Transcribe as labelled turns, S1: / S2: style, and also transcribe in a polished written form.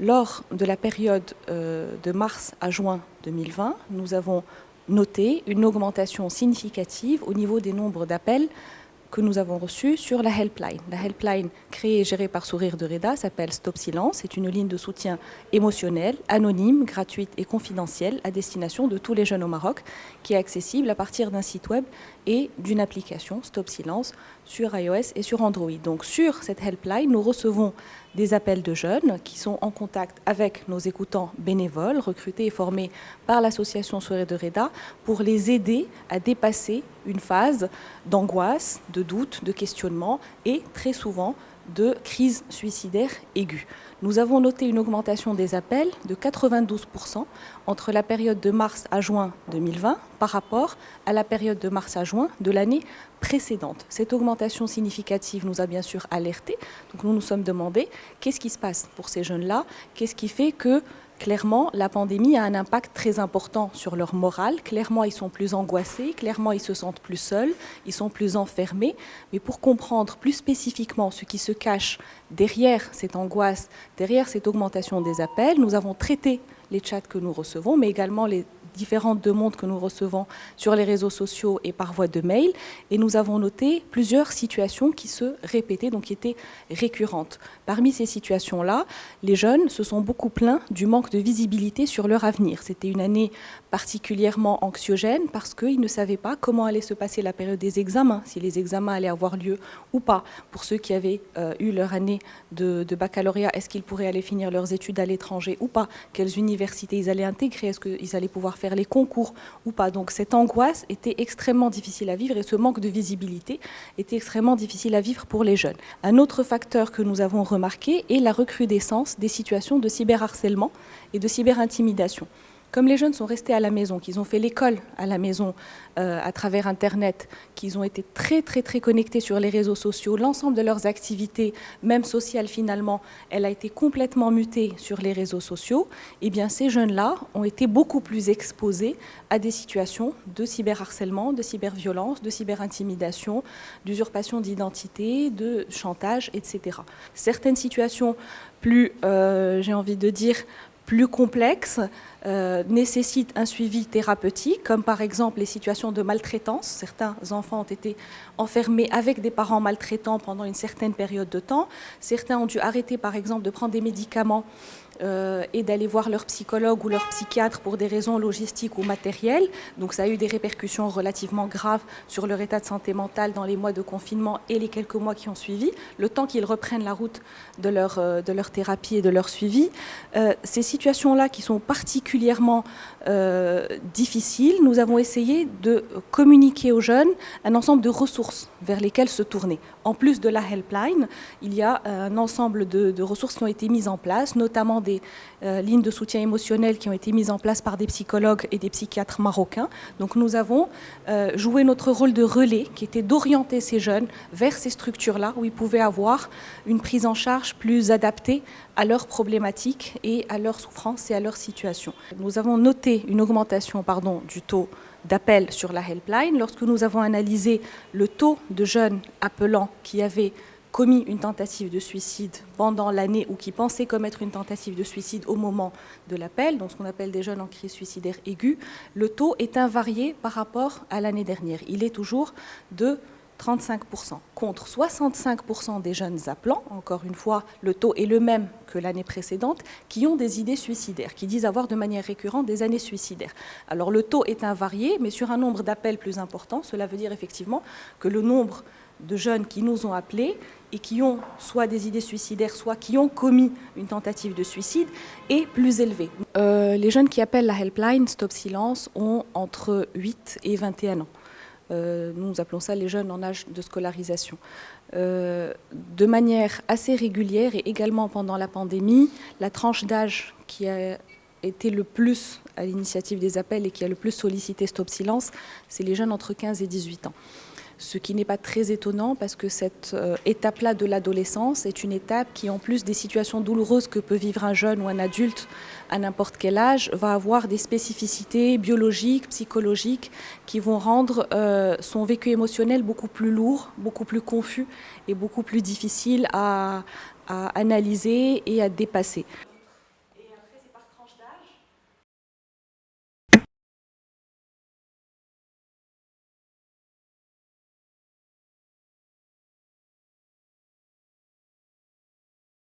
S1: Lors de la période de mars à juin 2020, nous avons noté une augmentation significative au niveau des nombres d'appels que nous avons reçus sur la helpline. La helpline créée et gérée par Sourire de Reda s'appelle Stop Silence. C'est une ligne de soutien émotionnel, anonyme, gratuite et confidentielle à destination de tous les jeunes au Maroc, qui est accessible à partir d'un site web et d'une application Stop Silence sur iOS et sur Android. Donc sur cette helpline, nous recevons des appels de jeunes qui sont en contact avec nos écoutants bénévoles, recrutés et formés par l'association Sourire de Reda, pour les aider à dépasser une phase d'angoisse, de doute, de questionnement et très souvent de crise suicidaire aiguë. Nous avons noté une augmentation des appels de 92% entre la période de mars à juin 2020 par rapport à la période de mars à juin de l'année précédente. Cette augmentation significative nous a bien sûr alertés. Donc nous nous sommes demandé qu'est-ce qui se passe pour ces jeunes-là, qu'est-ce qui fait que clairement, la pandémie a un impact très important sur leur morale. Clairement, ils sont plus angoissés, clairement, ils se sentent plus seuls, ils sont plus enfermés. Mais pour comprendre plus spécifiquement ce qui se cache derrière cette angoisse, derrière cette augmentation des appels, nous avons traité les chats que nous recevons, mais également les différentes demandes que nous recevons sur les réseaux sociaux et par voie de mail, et nous avons noté plusieurs situations qui se répétaient, donc qui étaient récurrentes. Parmi ces situations-là, les jeunes se sont beaucoup plaints du manque de visibilité sur leur avenir. C'était une année particulièrement anxiogène parce qu'ils ne savaient pas comment allait se passer la période des examens, si les examens allaient avoir lieu ou pas. Pour ceux qui avaient eu leur année de baccalauréat, est-ce qu'ils pourraient aller finir leurs études à l'étranger ou pas? Quelles universités ils allaient intégrer? Est-ce qu'ils allaient pouvoir faire les concours ou pas? Donc cette angoisse était extrêmement difficile à vivre et ce manque de visibilité était extrêmement difficile à vivre pour les jeunes. Un autre facteur que nous avons remarqué est la recrudescence des situations de cyberharcèlement et de cyberintimidation. Comme les jeunes sont restés à la maison, qu'ils ont fait l'école à la maison à travers Internet, qu'ils ont été très connectés sur les réseaux sociaux, l'ensemble de leurs activités, même sociales finalement, elle a été complètement mutée sur les réseaux sociaux, et bien ces jeunes-là ont été beaucoup plus exposés à des situations de cyberharcèlement, de cyberviolence, de cyberintimidation, d'usurpation d'identité, de chantage, etc. Certaines situations plus, j'ai envie de dire, plus complexes, nécessitent un suivi thérapeutique, comme par exemple les situations de maltraitance. Certains enfants ont été enfermés avec des parents maltraitants pendant une certaine période de temps. Certains ont dû arrêter par exemple de prendre des médicaments et d'aller voir leur psychologue ou leur psychiatre pour des raisons logistiques ou matérielles. Donc ça a eu des répercussions relativement graves sur leur état de santé mentale dans les mois de confinement et les quelques mois qui ont suivi, le temps qu'ils reprennent la route de leur thérapie et de leur suivi. Ces situations-là qui sont particulièrement difficiles, nous avons essayé de communiquer aux jeunes un ensemble de ressources vers lesquelles se tourner. En plus de la helpline, il y a un ensemble de ressources qui ont été mises en place, notamment des lignes de soutien émotionnel qui ont été mises en place par des psychologues et des psychiatres marocains. Donc nous avons joué notre rôle de relais, qui était d'orienter ces jeunes vers ces structures-là, où ils pouvaient avoir une prise en charge plus adaptée à leurs problématiques et à leurs souffrances et à leur situation. Nous avons noté une augmentation du taux d'appels sur la helpline lorsque nous avons analysé le taux de jeunes appelants qui avaient commis une tentative de suicide pendant l'année ou qui pensaient commettre une tentative de suicide au moment de l'appel, donc ce qu'on appelle des jeunes en crise suicidaire aiguë. Le taux est invarié par rapport à l'année dernière. Il est toujours de 35%, contre 65% des jeunes appelants, encore une fois, le taux est le même que l'année précédente, qui ont des idées suicidaires, qui disent avoir de manière récurrente des années suicidaires. Alors le taux est invarié, mais sur un nombre d'appels plus important, cela veut dire effectivement que le nombre de jeunes qui nous ont appelés et qui ont soit des idées suicidaires, soit qui ont commis une tentative de suicide est plus élevé. Les jeunes qui appellent la helpline Stop Silence ont entre 8 et 21 ans. Nous appelons ça les jeunes en âge de scolarisation. De manière assez régulière et également pendant la pandémie, la tranche d'âge qui a été le plus à l'initiative des appels et qui a le plus sollicité Stop Silence, c'est les jeunes entre 15 et 18 ans. Ce qui n'est pas très étonnant parce que cette étape-là de l'adolescence est une étape qui, en plus des situations douloureuses que peut vivre un jeune ou un adulte à n'importe quel âge, va avoir des spécificités biologiques, psychologiques qui vont rendre son vécu émotionnel beaucoup plus lourd, beaucoup plus confus et beaucoup plus difficile à analyser et à dépasser.